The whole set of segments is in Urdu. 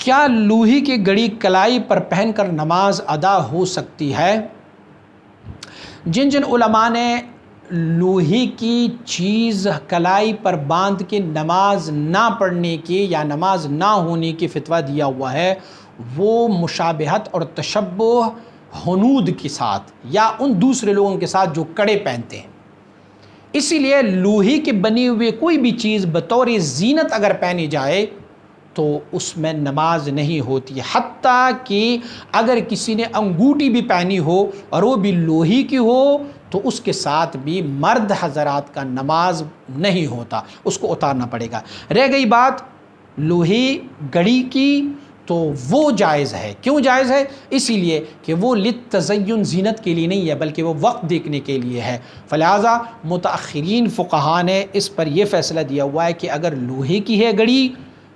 کیا لوہی کی گڑی کلائی پر پہن کر نماز ادا ہو سکتی ہے؟ جن علماء نے لوہی کی چیز کلائی پر باندھ کے نماز نہ پڑھنے کی یا نماز نہ ہونے کی فتویٰ دیا ہوا ہے، وہ مشابہت اور تشبہ ہنود کے ساتھ یا ان دوسرے لوگوں کے ساتھ جو کڑے پہنتے ہیں۔ اسی لیے لوہی کے بنی ہوئے کوئی بھی چیز بطور زینت اگر پہنی جائے تو اس میں نماز نہیں ہوتی، حتیٰ کہ اگر کسی نے انگوٹھی بھی پہنی ہو اور وہ بھی لوہی کی ہو تو اس کے ساتھ بھی مرد حضرات کا نماز نہیں ہوتا، اس کو اتارنا پڑے گا۔ رہ گئی بات لوہی گڑی کی، تو وہ جائز ہے۔ کیوں جائز ہے؟ اسی لیے کہ وہ للتزین زینت کے لیے نہیں ہے، بلکہ وہ وقت دیکھنے کے لیے ہے۔ فلہذا متأخرین فقہا نے اس پر یہ فیصلہ دیا ہوا ہے کہ اگر لوہے کی ہے گڑی،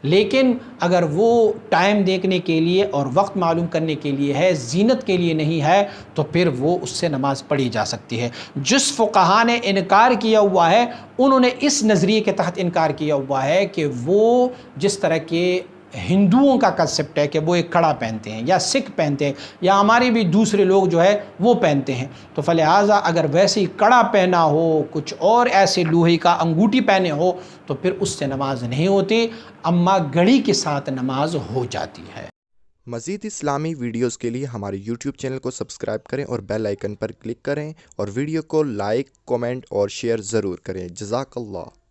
لیکن اگر وہ ٹائم دیکھنے کے لیے اور وقت معلوم کرنے کے لیے ہے، زینت کے لیے نہیں ہے، تو پھر وہ اس سے نماز پڑھی جا سکتی ہے۔ جس فقہا نے انکار کیا ہوا ہے، انہوں نے اس نظریے کے تحت انکار کیا ہوا ہے کہ وہ جس طرح کے ہندوؤں کا کنسپٹ ہے کہ وہ ایک کڑا پہنتے ہیں یا سکھ پہنتے ہیں یا ہمارے بھی دوسرے لوگ جو ہے وہ پہنتے ہیں، تو فلہذا اگر ویسے ہی کڑا پہنا ہو، کچھ اور ایسے لوہے کا انگوٹھی پہنے ہو تو پھر اس سے نماز نہیں ہوتی، اما گڑی کے ساتھ نماز ہو جاتی ہے۔ مزید اسلامی ویڈیوز کے لیے ہمارے YouTube چینل کو سبسکرائب کریں اور بیل آئیکن پر کلک کریں، اور ویڈیو کو لائک، کومنٹ اور شیئر ضرور کریں۔ جزاک اللہ۔